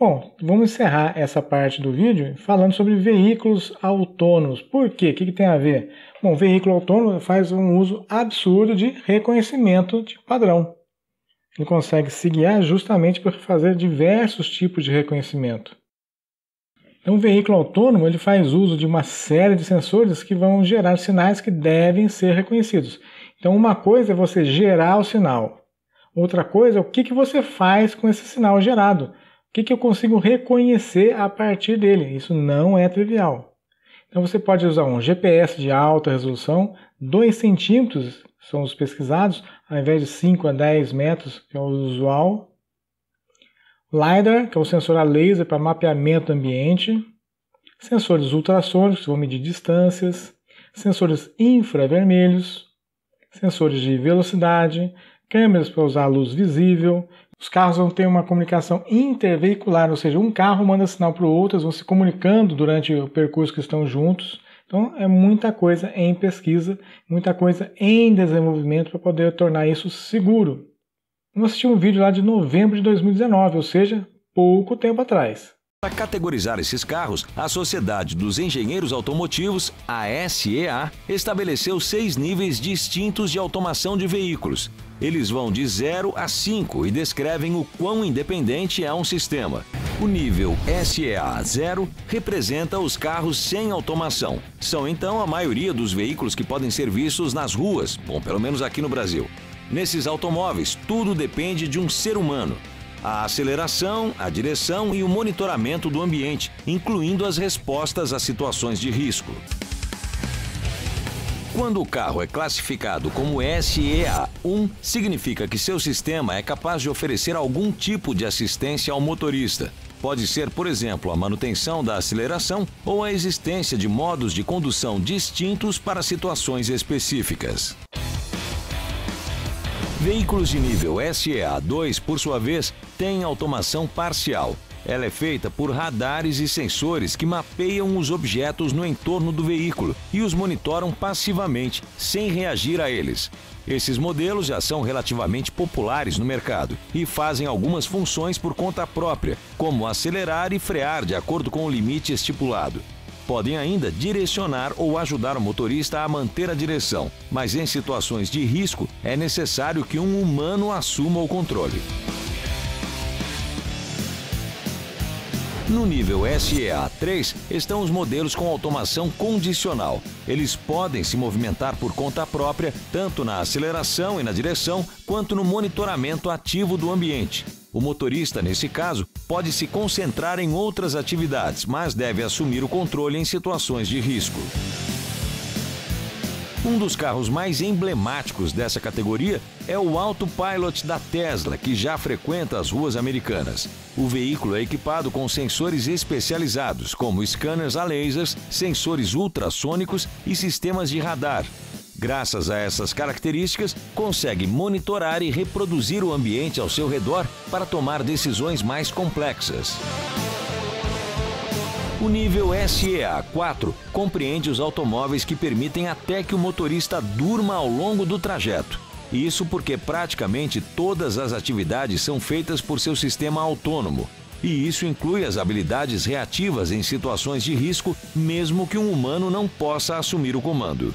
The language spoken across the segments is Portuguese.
Bom, vamos encerrar essa parte do vídeo falando sobre veículos autônomos. Por quê? O que tem a ver? Bom, o veículo autônomo faz um uso absurdo de reconhecimento de padrão. Ele consegue se guiar justamente por fazer diversos tipos de reconhecimento. Então, o veículo autônomo ele faz uso de uma série de sensores que vão gerar sinais que devem ser reconhecidos. Então, uma coisa é você gerar o sinal. Outra coisa é o que você faz com esse sinal gerado. O que eu consigo reconhecer a partir dele? Isso não é trivial. Então você pode usar um GPS de alta resolução, 2 centímetros são os pesquisados, ao invés de 5 a 10 metros, que é o usual. LiDAR, que é o sensor a laser para mapeamento do ambiente. Sensores ultrassônicos, que vão medir distâncias. Sensores infravermelhos. Sensores de velocidade. Câmeras para usar a luz visível. Os carros vão ter uma comunicação interveicular, ou seja, um carro manda sinal para o outro, eles vão se comunicando durante o percurso que estão juntos. Então é muita coisa em pesquisa, muita coisa em desenvolvimento para poder tornar isso seguro. Vamos assistir um vídeo lá de novembro de 2019, ou seja, pouco tempo atrás. Para categorizar esses carros, a Sociedade dos Engenheiros Automotivos, a SEA, estabeleceu 6 níveis distintos de automação de veículos. Eles vão de 0 a 5 e descrevem o quão independente é um sistema. O nível SEA 0 representa os carros sem automação. São então a maioria dos veículos que podem ser vistos nas ruas, bom, pelo menos aqui no Brasil. Nesses automóveis, tudo depende de um ser humano. A aceleração, a direção e o monitoramento do ambiente, incluindo as respostas a situações de risco. Quando o carro é classificado como SEA1, significa que seu sistema é capaz de oferecer algum tipo de assistência ao motorista. Pode ser, por exemplo, a manutenção da aceleração ou a existência de modos de condução distintos para situações específicas. Veículos de nível SEA2, por sua vez, têm automação parcial. Ela é feita por radares e sensores que mapeiam os objetos no entorno do veículo e os monitoram passivamente, sem reagir a eles. Esses modelos já são relativamente populares no mercado e fazem algumas funções por conta própria, como acelerar e frear de acordo com o limite estipulado. Podem ainda direcionar ou ajudar o motorista a manter a direção, mas em situações de risco é necessário que um humano assuma o controle. No nível SEA3 estão os modelos com automação condicional. Eles podem se movimentar por conta própria, tanto na aceleração e na direção, quanto no monitoramento ativo do ambiente. O motorista, nesse caso, pode se concentrar em outras atividades, mas deve assumir o controle em situações de risco. Um dos carros mais emblemáticos dessa categoria é o Autopilot da Tesla, que já frequenta as ruas americanas. O veículo é equipado com sensores especializados, como scanners a lasers, sensores ultrassônicos e sistemas de radar. Graças a essas características, consegue monitorar e reproduzir o ambiente ao seu redor para tomar decisões mais complexas. O nível SEA4 compreende os automóveis que permitem até que o motorista durma ao longo do trajeto. Isso porque praticamente todas as atividades são feitas por seu sistema autônomo. E isso inclui as habilidades reativas em situações de risco, mesmo que um humano não possa assumir o comando.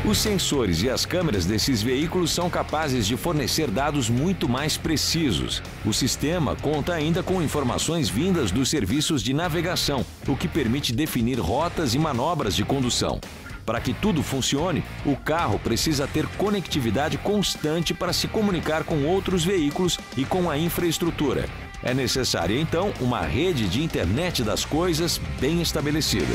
Os sensores e as câmeras desses veículos são capazes de fornecer dados muito mais precisos. O sistema conta ainda com informações vindas dos serviços de navegação, o que permite definir rotas e manobras de condução. Para que tudo funcione, o carro precisa ter conectividade constante para se comunicar com outros veículos e com a infraestrutura. É necessária, então, uma rede de internet das coisas bem estabelecida.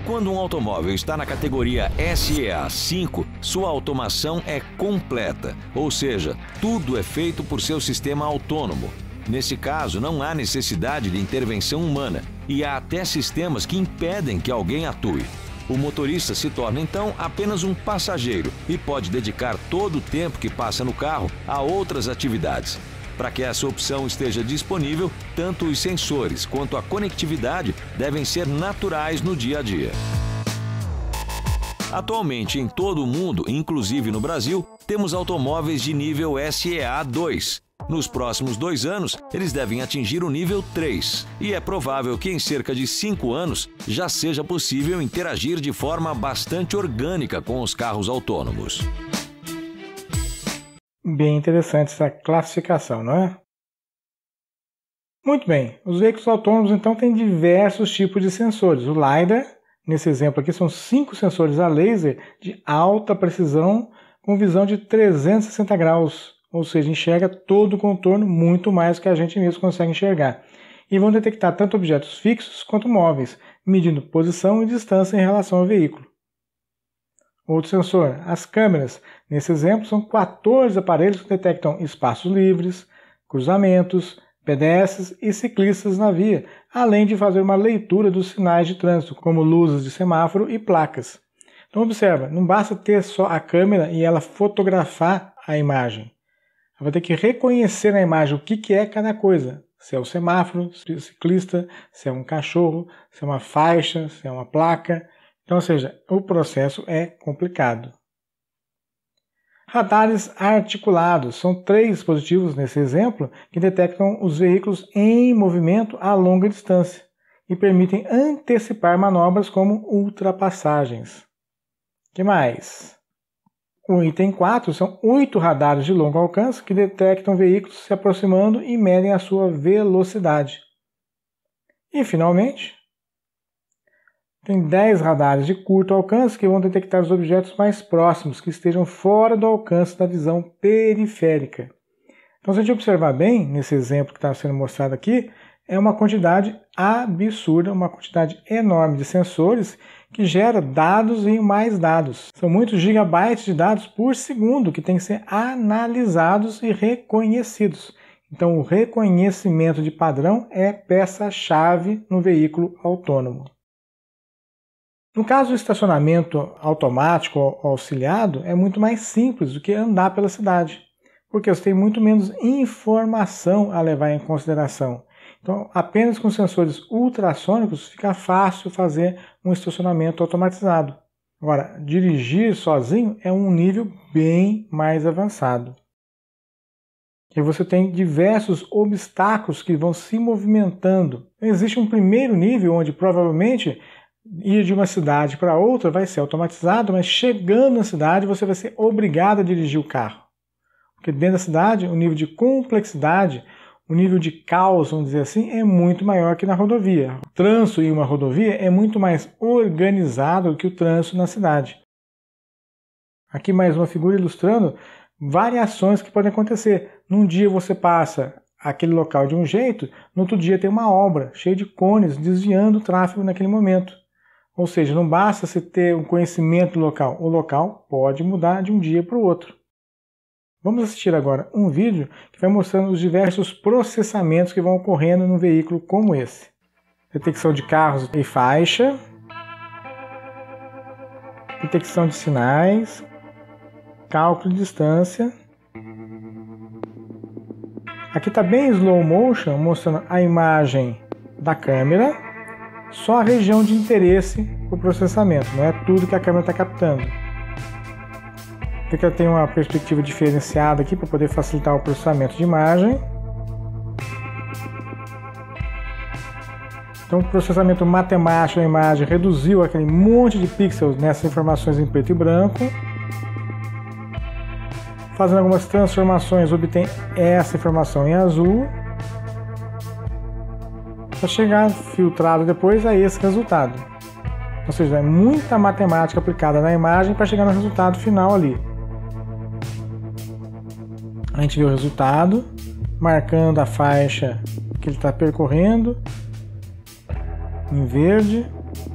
Quando um automóvel está na categoria SEA5, sua automação é completa, ou seja, tudo é feito por seu sistema autônomo. Nesse caso, não há necessidade de intervenção humana e há até sistemas que impedem que alguém atue. O motorista se torna então apenas um passageiro e pode dedicar todo o tempo que passa no carro a outras atividades. Para que essa opção esteja disponível, tanto os sensores quanto a conectividade devem ser naturais no dia a dia. Atualmente, em todo o mundo, inclusive no Brasil, temos automóveis de nível SEA2. Nos próximos 2 anos, eles devem atingir o nível 3, e é provável que em cerca de 5 anos já seja possível interagir de forma bastante orgânica com os carros autônomos. Bem interessante essa classificação, não é? Muito bem, os veículos autônomos então têm diversos tipos de sensores. O LiDAR, nesse exemplo aqui, são 5 sensores a laser de alta precisão com visão de 360 graus. Ou seja, enxerga todo o contorno muito mais que a gente mesmo consegue enxergar. E vão detectar tanto objetos fixos quanto móveis, medindo posição e distância em relação ao veículo. Outro sensor, as câmeras. Nesse exemplo, são 14 aparelhos que detectam espaços livres, cruzamentos, pedestres e ciclistas na via, além de fazer uma leitura dos sinais de trânsito, como luzes de semáforo e placas. Então observa, não basta ter só a câmera e ela fotografar a imagem. Vai ter que reconhecer na imagem o que é cada coisa. Se é o semáforo, se é o ciclista, se é um cachorro, se é uma faixa, se é uma placa. Então, ou seja, o processo é complicado. Radares articulados. São 3 dispositivos nesse exemplo que detectam os veículos em movimento a longa distância e permitem antecipar manobras como ultrapassagens. O que mais? O item 4 são 8 radares de longo alcance que detectam veículos se aproximando e medem a sua velocidade. E, finalmente, tem 10 radares de curto alcance que vão detectar os objetos mais próximos que estejam fora do alcance da visão periférica. Então, se a gente observar bem, nesse exemplo que está sendo mostrado aqui, é uma quantidade absurda, uma quantidade enorme de sensores que gera dados e mais dados. São muitos gigabytes de dados por segundo que têm que ser analisados e reconhecidos. Então, o reconhecimento de padrão é peça-chave no veículo autônomo. No caso do estacionamento automático ou auxiliado, é muito mais simples do que andar pela cidade, porque você tem muito menos informação a levar em consideração. Então, apenas com sensores ultrassônicos fica fácil fazer um estacionamento automatizado. Agora, dirigir sozinho é um nível bem mais avançado. E você tem diversos obstáculos que vão se movimentando. Existe um primeiro nível onde provavelmente ir de uma cidade para outra vai ser automatizado, mas chegando na cidade você vai ser obrigado a dirigir o carro. Porque dentro da cidade o nível de complexidade, o nível de caos, vamos dizer assim, é muito maior que na rodovia. O trânsito em uma rodovia é muito mais organizado do que o trânsito na cidade. Aqui mais uma figura ilustrando variações que podem acontecer. Num dia você passa aquele local de um jeito, no outro dia tem uma obra cheia de cones desviando o tráfego naquele momento. Ou seja, não basta você ter um conhecimento do local. O local pode mudar de um dia para o outro. Vamos assistir agora um vídeo que vai mostrando os diversos processamentos que vão ocorrendo num veículo como esse. Detecção de carros e faixa, detecção de sinais, cálculo de distância. Aqui está bem slow motion, mostrando a imagem da câmera, só a região de interesse para o processamento, não é tudo que a câmera está captando. Porque ela tem uma perspectiva diferenciada aqui para poder facilitar o processamento de imagem. Então o processamento matemático da imagem reduziu aquele monte de pixels nessas informações em preto e branco. Fazendo algumas transformações, obtém essa informação em azul. Para chegar filtrado depois a esse resultado. Ou seja, é muita matemática aplicada na imagem para chegar no resultado final ali. A gente vê o resultado, marcando a faixa que ele está percorrendo, em verde,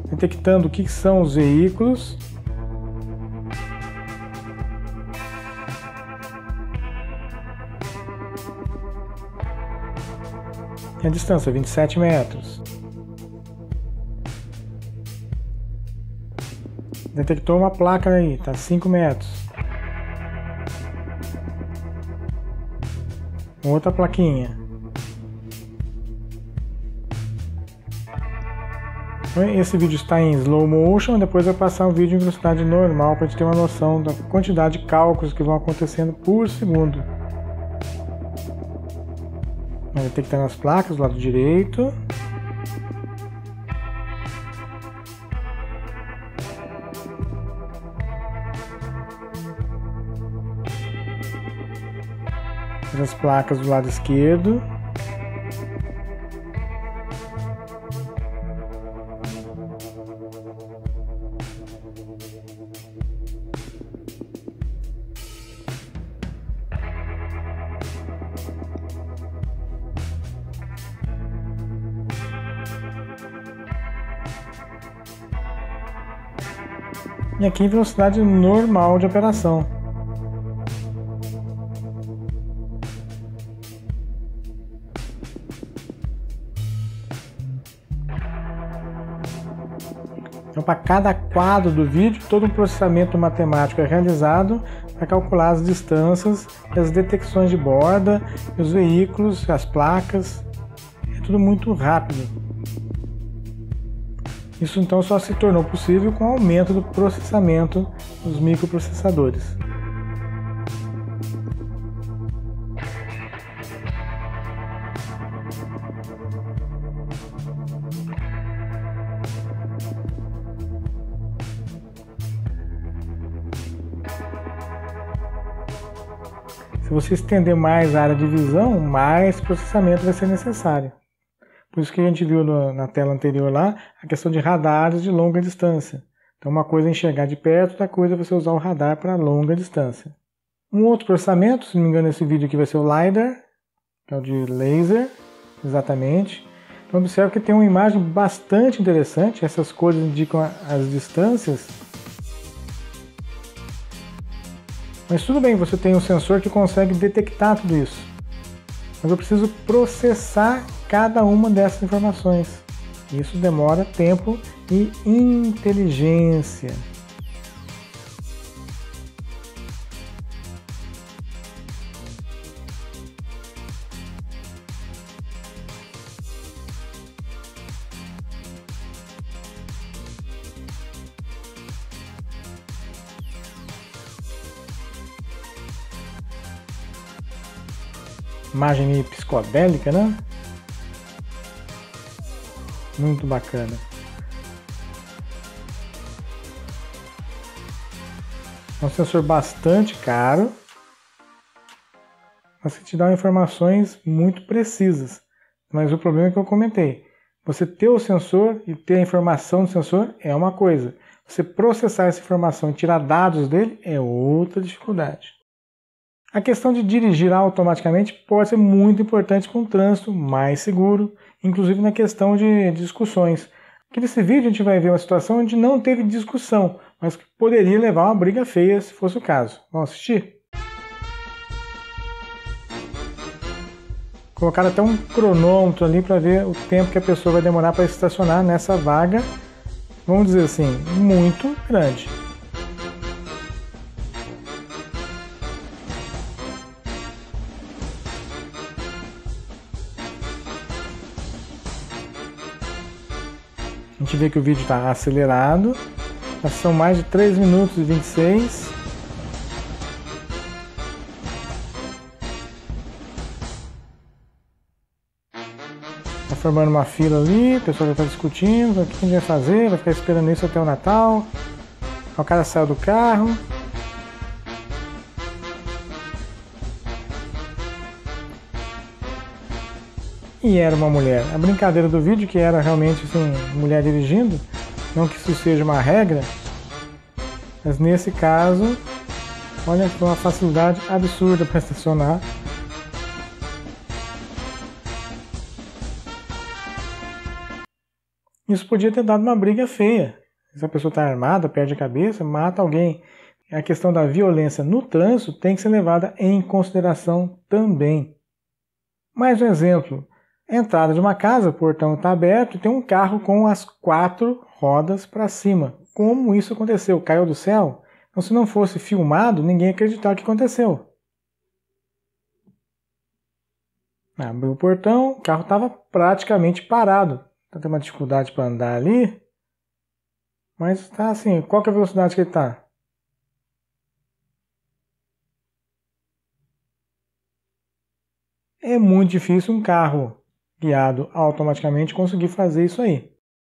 detectando o que são os veículos. E a distância, 27 metros. Detectou uma placa aí, está 5 metros. Outra plaquinha. Esse vídeo está em slow motion, depois vai passar um vídeo em velocidade normal para a gente ter uma noção da quantidade de cálculos que vão acontecendo por segundo. Vai detectar nas placas do lado direito. As placas do lado esquerdo. E aqui velocidade normal de operação. Então, para cada quadro do vídeo, todo um processamento matemático é realizado para calcular as distâncias, as detecções de borda, os veículos, as placas. É tudo muito rápido. Isso então só se tornou possível com o aumento do processamento dos microprocessadores. Se você estender mais a área de visão, mais processamento vai ser necessário. Por isso que a gente viu na tela anterior lá, a questão de radares de longa distância. Então uma coisa é enxergar de perto, outra coisa é você usar o radar para longa distância. Um outro processamento, se não me engano esse vídeo aqui vai ser o LiDAR, que é o de laser, exatamente. Então observe que tem uma imagem bastante interessante, essas cores indicam as distâncias. Mas tudo bem, você tem um sensor que consegue detectar tudo isso. Mas eu preciso processar cada uma dessas informações. Isso demora tempo e inteligência. Imagem meio psicodélica, né? Muito bacana. É um sensor bastante caro, mas que te dá informações muito precisas. Mas o problema é que eu comentei. Você ter o sensor e ter a informação do sensor é uma coisa. Você processar essa informação e tirar dados dele é outra dificuldade. A questão de dirigir automaticamente pode ser muito importante para um trânsito mais seguro, inclusive na questão de discussões. Aqui nesse vídeo a gente vai ver uma situação onde não teve discussão, mas que poderia levar a uma briga feia se fosse o caso. Vamos assistir? Colocaram até um cronômetro ali para ver o tempo que a pessoa vai demorar para estacionar nessa vaga, vamos dizer assim, muito grande. A gente vê que o vídeo está acelerado, já são mais de 3 minutos e 26. Está formando uma fila ali, o pessoal já está discutindo o que a gente vai fazer, vai ficar esperando isso até o Natal. O cara saiu do carro. E era uma mulher. A brincadeira do vídeo, que era realmente assim, mulher dirigindo, não que isso seja uma regra, mas nesse caso, olha, foi uma facilidade absurda para estacionar. Isso podia ter dado uma briga feia. Se a pessoa está armada, perde a cabeça, mata alguém. A questão da violência no trânsito tem que ser levada em consideração também. Mais um exemplo. A entrada de uma casa, o portão está aberto e tem um carro com as 4 rodas para cima. Como isso aconteceu? Caiu do céu? Então, se não fosse filmado, ninguém ia acreditar o que aconteceu. Abriu o portão, o carro estava praticamente parado. Então, tem uma dificuldade para andar ali, mas está assim, qual que é a velocidade que ele está? É muito difícil um carro guiado automaticamente conseguir fazer isso aí.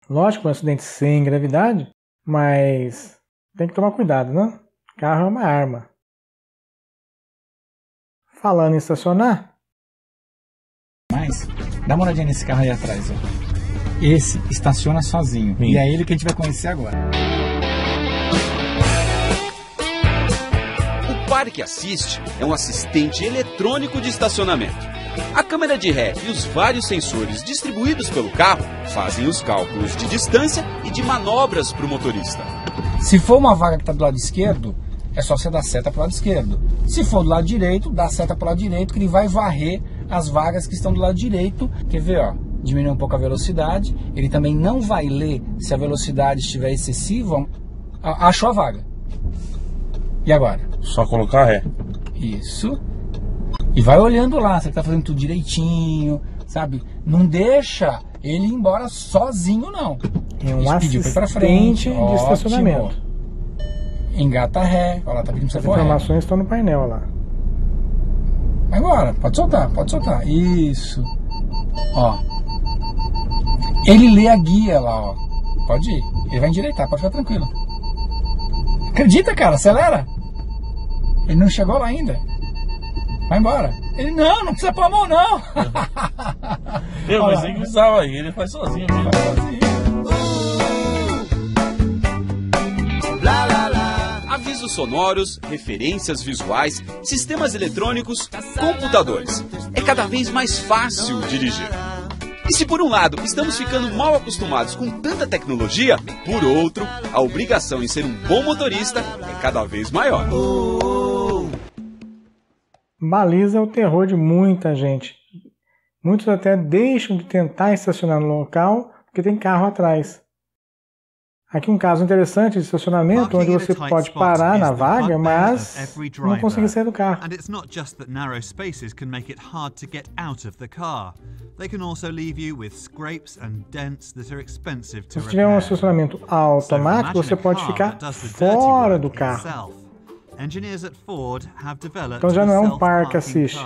Lógico, um acidente sem gravidade, mas tem que tomar cuidado, né? Carro é uma arma. Falando em estacionar... Mas, dá uma olhadinha nesse carro aí atrás, ó. Esse estaciona sozinho. Sim. E é ele que a gente vai conhecer agora. O Parque Assist é um assistente eletrônico de estacionamento. A câmera de ré e os vários sensores distribuídos pelo carro fazem os cálculos de distância e de manobras para o motorista. Se for uma vaga que está do lado esquerdo, é só você dar seta para o lado esquerdo. Se for do lado direito, dá seta para o lado direito, que ele vai varrer as vagas que estão do lado direito. Quer ver, ó? Diminuir um pouco a velocidade. Ele também não vai ler se a velocidade estiver excessiva. Achou a vaga. E agora? Só colocar ré. Isso. E vai olhando lá, você tá fazendo tudo direitinho, sabe? Não deixa ele ir embora sozinho, não. É um assistente de estacionamento. Engata ré. Olha lá, tá pedindo pra você As informações estão no painel lá. Agora, pode soltar, pode soltar. Isso. Ó. Ele lê a guia lá, ó. Pode ir. Ele vai endireitar, pode ficar tranquilo. Acredita, cara? Acelera. Ele não chegou lá ainda. Vai embora. Ele, não precisa pôr a mão, não. Mas tem que usar aí, ele faz sozinho. Avisos sonoros, referências visuais, sistemas eletrônicos, computadores. É cada vez mais fácil dirigir. E se por um lado estamos ficando mal acostumados com tanta tecnologia, por outro, a obrigação em ser um bom motorista é cada vez maior. Baliza é o terror de muita gente. Muitos até deixam de tentar estacionar no local porque tem carro atrás. Aqui um caso interessante de estacionamento onde você pode parar na vaga, mas não conseguir sair do carro. Se você tiver um estacionamento automático, você pode ficar fora do carro. Então já não é um Parque Assist.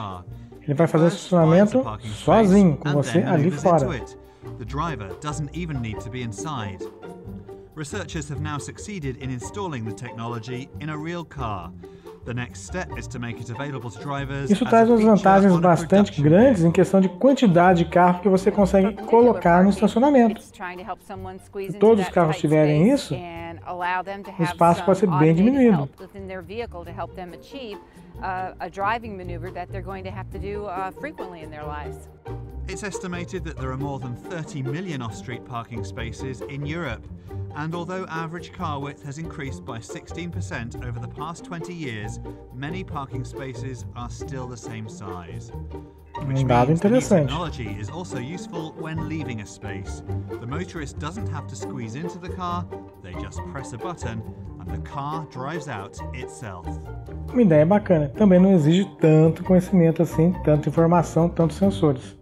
Ele vai fazer o estacionamento sozinho, com você ali fora. Researchers have now succeeded in installing the technology in a real car. The next step is to make it available to drivers. Isso traz umas vantagens bastante grandes em questão de quantidade de carro que você consegue colocar no estacionamento. Se todos os carros tiverem isso, o espaço pode ser bem diminuído. A driving maneuver that they're going to have to do frequently in their lives. It's estimated that there are more than 30 million off-street parking spaces in Europe. And although average car width has increased by 16% over the past 20 years, many parking spaces are still the same size. Dado interessante. Technology is also useful when leaving a space. The motorist doesn't have to squeeze into the car, they just press a button and the car drives out itself. Uma ideia bacana. Também não exige tanto conhecimento assim, tanta informação, tantos sensores.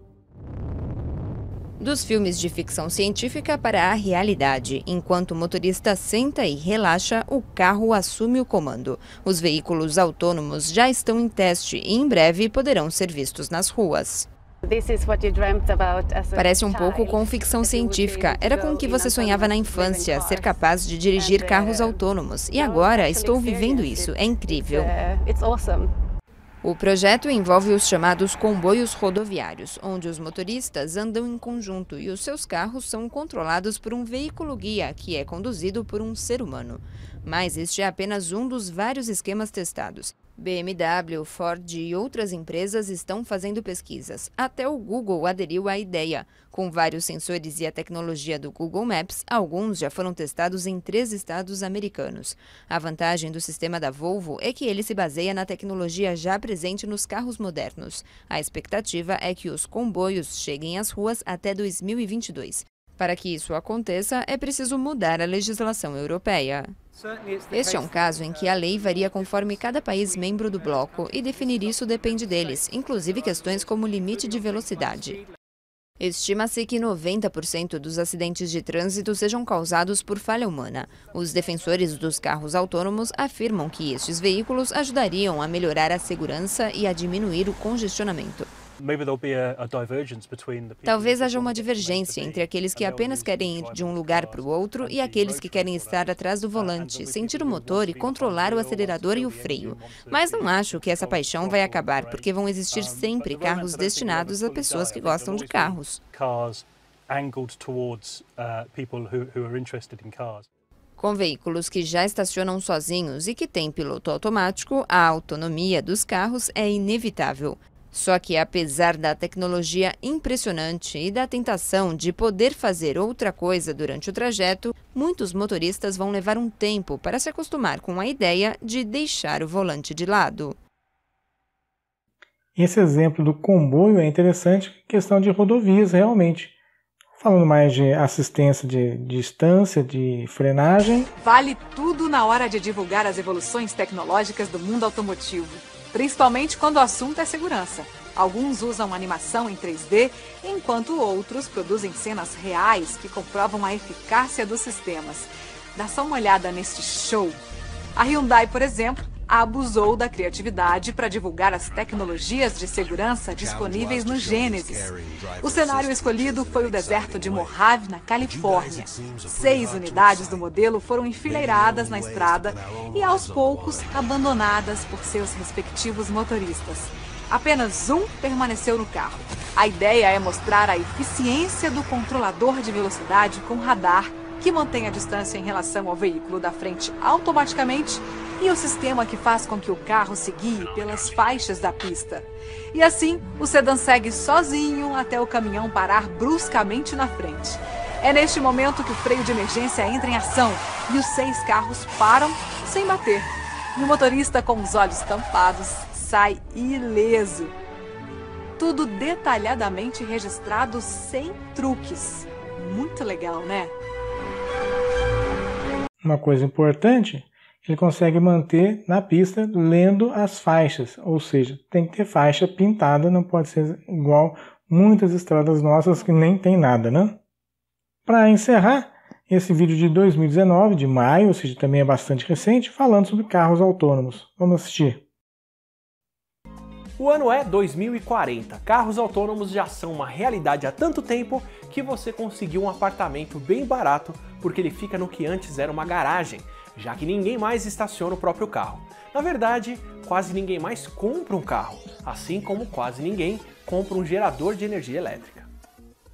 Dos filmes de ficção científica para a realidade. Enquanto o motorista senta e relaxa, o carro assume o comando. Os veículos autônomos já estão em teste e em breve poderão ser vistos nas ruas. Parece um pouco com ficção científica. Era com o que você sonhava na infância, ser capaz de dirigir carros autônomos. E agora estou vivendo isso. É incrível. O projeto envolve os chamados comboios rodoviários, onde os motoristas andam em conjunto e os seus carros são controlados por um veículo-guia, que é conduzido por um ser humano. Mas este é apenas um dos vários esquemas testados. BMW, Ford e outras empresas estão fazendo pesquisas. Até o Google aderiu à ideia. Com vários sensores e a tecnologia do Google Maps, alguns já foram testados em 3 estados americanos. A vantagem do sistema da Volvo é que ele se baseia na tecnologia já presente nos carros modernos. A expectativa é que os comboios cheguem às ruas até 2022. Para que isso aconteça, é preciso mudar a legislação europeia. Este é um caso em que a lei varia conforme cada país membro do bloco e definir isso depende deles, inclusive questões como limite de velocidade. Estima-se que 90% dos acidentes de trânsito sejam causados por falha humana. Os defensores dos carros autônomos afirmam que estes veículos ajudariam a melhorar a segurança e a diminuir o congestionamento. Talvez haja uma divergência entre aqueles que apenas querem ir de um lugar para o outro e aqueles que querem estar atrás do volante, sentir o motor e controlar o acelerador e o freio. Mas não acho que essa paixão vai acabar, porque vão existir sempre carros destinados a pessoas que gostam de carros. Com veículos que já estacionam sozinhos e que têm piloto automático, a autonomia dos carros é inevitável. Só que, apesar da tecnologia impressionante e da tentação de poder fazer outra coisa durante o trajeto, muitos motoristas vão levar um tempo para se acostumar com a ideia de deixar o volante de lado. Esse exemplo do comboio é interessante, questão de rodovias realmente. Falando mais de assistência de distância, de frenagem. Vale tudo na hora de divulgar as evoluções tecnológicas do mundo automotivo, principalmente quando o assunto é segurança. Alguns usam animação em 3D, enquanto outros produzem cenas reais que comprovam a eficácia dos sistemas. Dá só uma olhada neste show. A Hyundai, por exemplo, abusou da criatividade para divulgar as tecnologias de segurança disponíveis no Genesis. O cenário escolhido foi o deserto de Mojave, na Califórnia. 6 unidades do modelo foram enfileiradas na estrada e, aos poucos, abandonadas por seus respectivos motoristas. Apenas um permaneceu no carro. A ideia é mostrar a eficiência do controlador de velocidade com radar, que mantém a distância em relação ao veículo da frente automaticamente, e o sistema que faz com que o carro se guie pelas faixas da pista. E assim, o sedã segue sozinho até o caminhão parar bruscamente na frente. É neste momento que o freio de emergência entra em ação e os 6 carros param sem bater. E o motorista, com os olhos tampados, sai ileso. Tudo detalhadamente registrado sem truques. Muito legal, né? Uma coisa importante, ele consegue manter na pista lendo as faixas, ou seja, tem que ter faixa pintada, não pode ser igual muitas estradas nossas que nem tem nada, né? Para encerrar, esse vídeo de 2019, de maio, ou seja, também é bastante recente, falando sobre carros autônomos. Vamos assistir. O ano é 2040. Carros autônomos já são uma realidade há tanto tempo que você conseguiu um apartamento bem barato porque ele fica no que antes era uma garagem, já que ninguém mais estaciona o próprio carro. Na verdade, quase ninguém mais compra um carro, assim como quase ninguém compra um gerador de energia elétrica.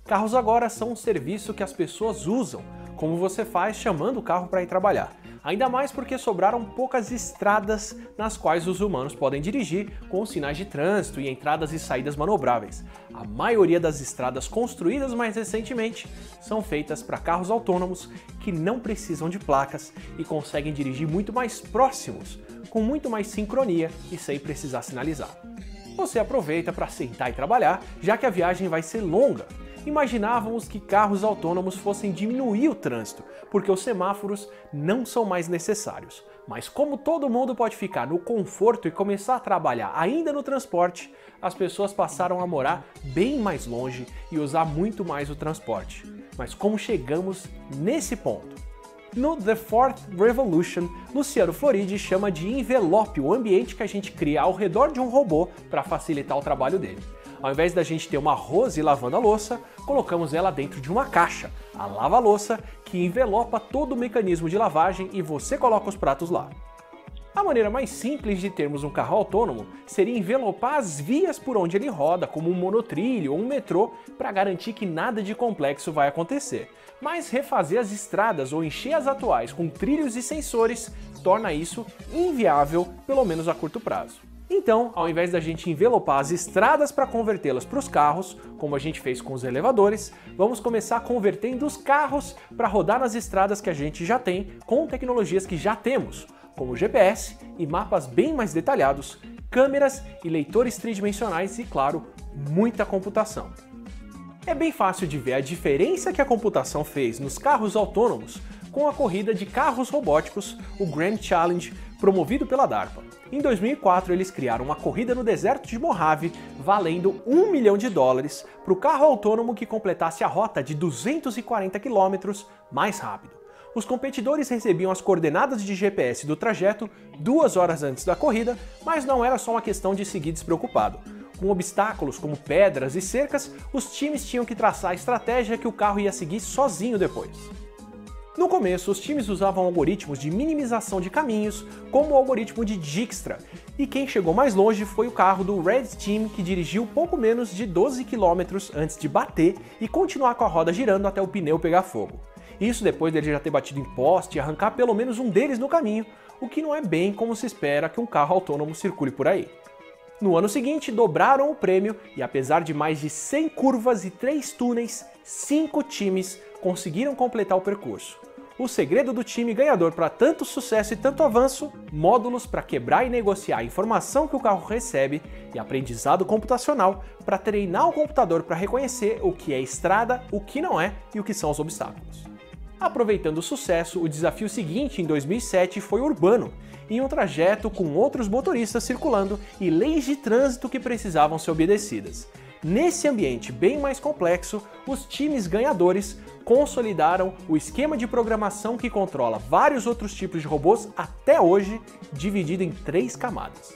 Carros agora são um serviço que as pessoas usam, como você faz chamando o carro para ir trabalhar. Ainda mais porque sobraram poucas estradas nas quais os humanos podem dirigir com sinais de trânsito e entradas e saídas manobráveis. A maioria das estradas construídas mais recentemente são feitas para carros autônomos que não precisam de placas e conseguem dirigir muito mais próximos, com muito mais sincronia e sem precisar sinalizar. Você aproveita para sentar e trabalhar, já que a viagem vai ser longa. Imaginávamos que carros autônomos fossem diminuir o trânsito, porque os semáforos não são mais necessários. Mas como todo mundo pode ficar no conforto e começar a trabalhar ainda no transporte, as pessoas passaram a morar bem mais longe e usar muito mais o transporte. Mas como chegamos nesse ponto? No The Fourth Revolution, Luciano Floridi chama de envelope o ambiente que a gente cria ao redor de um robô para facilitar o trabalho dele. Ao invés da gente ter uma Rose lavando a louça, colocamos ela dentro de uma caixa, a lava-louça, que envelopa todo o mecanismo de lavagem e você coloca os pratos lá. A maneira mais simples de termos um carro autônomo seria envelopar as vias por onde ele roda, como um monotrilho ou um metrô, para garantir que nada de complexo vai acontecer. Mas refazer as estradas ou encher as atuais com trilhos e sensores torna isso inviável, pelo menos a curto prazo. Então, ao invés da gente envelopar as estradas para convertê-las para os carros, como a gente fez com os elevadores, vamos começar convertendo os carros para rodar nas estradas que a gente já tem, com tecnologias que já temos, como GPS e mapas bem mais detalhados, câmeras e leitores tridimensionais e, claro, muita computação. É bem fácil de ver a diferença que a computação fez nos carros autônomos com a corrida de carros robóticos, o Grand Challenge, promovido pela DARPA. Em 2004, eles criaram uma corrida no deserto de Mojave, valendo $1 milhão para o carro autônomo que completasse a rota de 240 km mais rápido. Os competidores recebiam as coordenadas de GPS do trajeto 2 horas antes da corrida, mas não era só uma questão de seguir despreocupado. com obstáculos como pedras e cercas, os times tinham que traçar a estratégia que o carro ia seguir sozinho depois. No começo, os times usavam algoritmos de minimização de caminhos, como o algoritmo de Dijkstra, e quem chegou mais longe foi o carro do Red Team, que dirigiu pouco menos de 12 km antes de bater e continuar com a roda girando até o pneu pegar fogo. Isso depois dele já ter batido em poste e arrancar pelo menos um deles no caminho, o que não é bem como se espera que um carro autônomo circule por aí. No ano seguinte, dobraram o prêmio e, apesar de mais de 100 curvas e 3 túneis, 5 times conseguiram completar o percurso. O segredo do time ganhador para tanto sucesso e tanto avanço: módulos para quebrar e negociar a informação que o carro recebe e aprendizado computacional para treinar o computador para reconhecer o que é estrada, o que não é e o que são os obstáculos. Aproveitando o sucesso, o desafio seguinte em 2007 foi urbano, em um trajeto com outros motoristas circulando e leis de trânsito que precisavam ser obedecidas. Nesse ambiente bem mais complexo, os times ganhadores consolidaram o esquema de programação que controla vários outros tipos de robôs até hoje, dividido em 3 camadas.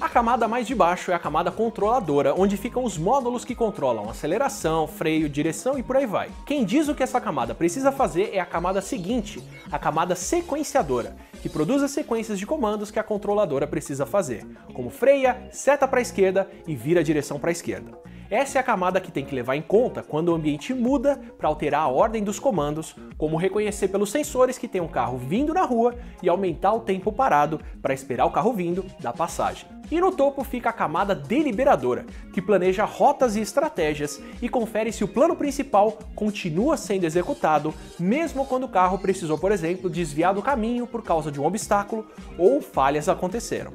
A camada mais de baixo é a camada controladora, onde ficam os módulos que controlam aceleração, freio, direção e por aí vai. Quem diz o que essa camada precisa fazer é a camada seguinte, a camada sequenciadora, que produz as sequências de comandos que a controladora precisa fazer, como freia, seta para a esquerda e vira a direção para a esquerda. Essa é a camada que tem que levar em conta quando o ambiente muda para alterar a ordem dos comandos, como reconhecer pelos sensores que tem um carro vindo na rua e aumentar o tempo parado para esperar o carro vindo dar passagem. E no topo fica a camada deliberadora, que planeja rotas e estratégias e confere se o plano principal continua sendo executado, mesmo quando o carro precisou, por exemplo, desviar do caminho por causa de um obstáculo ou falhas aconteceram.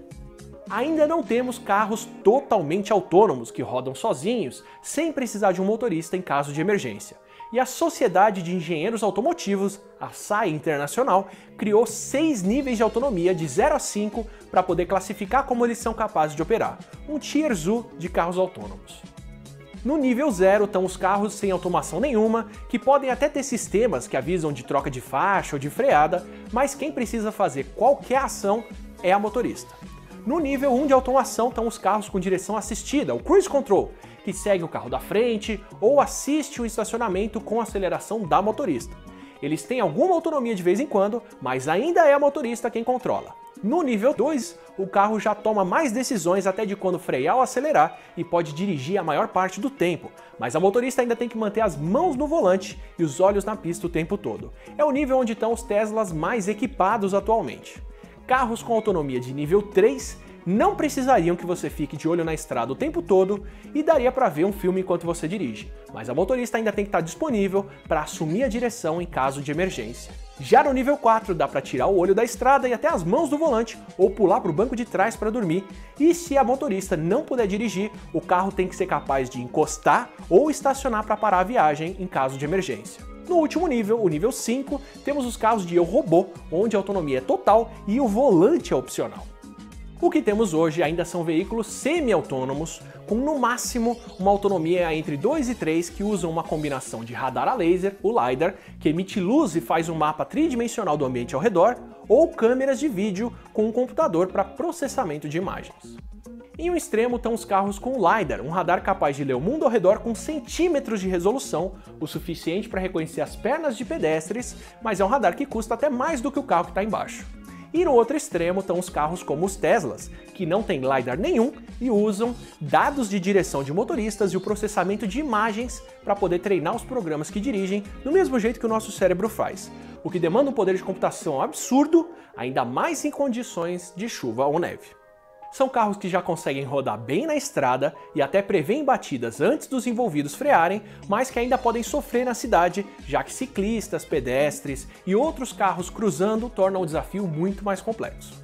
Ainda não temos carros totalmente autônomos que rodam sozinhos, sem precisar de um motorista em caso de emergência. E a Sociedade de Engenheiros Automotivos, a SAE Internacional, criou 6 níveis de autonomia de 0 a 5 para poder classificar como eles são capazes de operar, um Tier 0 de carros autônomos. No nível 0 estão os carros sem automação nenhuma, que podem até ter sistemas que avisam de troca de faixa ou de freada, mas quem precisa fazer qualquer ação é a motorista. No nível 1 de automação estão os carros com direção assistida, o Cruise Control, que segue o carro da frente ou assiste o estacionamento com aceleração da motorista. Eles têm alguma autonomia de vez em quando, mas ainda é a motorista quem controla. No nível 2, o carro já toma mais decisões até de quando frear ou acelerar e pode dirigir a maior parte do tempo, mas a motorista ainda tem que manter as mãos no volante e os olhos na pista o tempo todo. É o nível onde estão os Teslas mais equipados atualmente. Carros com autonomia de nível 3 não precisariam que você fique de olho na estrada o tempo todo e daria para ver um filme enquanto você dirige, mas a motorista ainda tem que estar disponível para assumir a direção em caso de emergência. Já no nível 4 dá para tirar o olho da estrada e até as mãos do volante ou pular para o banco de trás para dormir, e se a motorista não puder dirigir, o carro tem que ser capaz de encostar ou estacionar para parar a viagem em caso de emergência. No último nível, o nível 5, temos os carros de Eu, Robô, onde a autonomia é total e o volante é opcional. O que temos hoje ainda são veículos semi-autônomos, com no máximo uma autonomia entre 2 e 3 que usam uma combinação de radar a laser, o LiDAR, que emite luz e faz um mapa tridimensional do ambiente ao redor, ou câmeras de vídeo com um computador para processamento de imagens. Em um extremo estão os carros com LiDAR, um radar capaz de ler o mundo ao redor com centímetros de resolução, o suficiente para reconhecer as pernas de pedestres, mas é um radar que custa até mais do que o carro que está embaixo. E no outro extremo estão os carros como os Teslas, que não têm LiDAR nenhum e usam dados de direção de motoristas e o processamento de imagens para poder treinar os programas que dirigem do mesmo jeito que o nosso cérebro faz, o que demanda um poder de computação absurdo, ainda mais em condições de chuva ou neve. São carros que já conseguem rodar bem na estrada e até prevêem batidas antes dos envolvidos frearem, mas que ainda podem sofrer na cidade, já que ciclistas, pedestres e outros carros cruzando tornam o desafio muito mais complexo.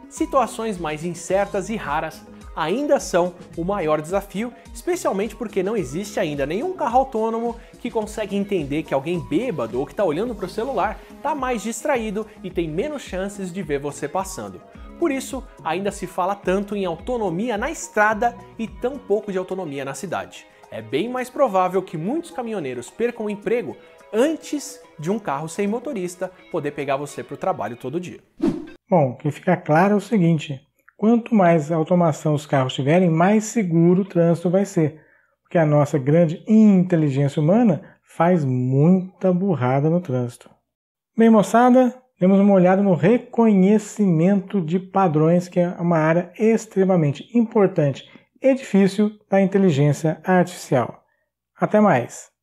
Situações mais incertas e raras ainda são o maior desafio, especialmente porque não existe ainda nenhum carro autônomo que consegue entender que alguém bêbado ou que está olhando para o celular está mais distraído e tem menos chances de ver você passando. Por isso, ainda se fala tanto em autonomia na estrada e tão pouco de autonomia na cidade. É bem mais provável que muitos caminhoneiros percam o emprego antes de um carro sem motorista poder pegar você para o trabalho todo dia. Bom, o que fica claro é o seguinte: Quanto mais automação os carros tiverem, mais seguro o trânsito vai ser. Porque a nossa grande inteligência humana faz muita burrada no trânsito. Bem, moçada, demos uma olhada no reconhecimento de padrões, que é uma área extremamente importante e difícil da inteligência artificial. Até mais!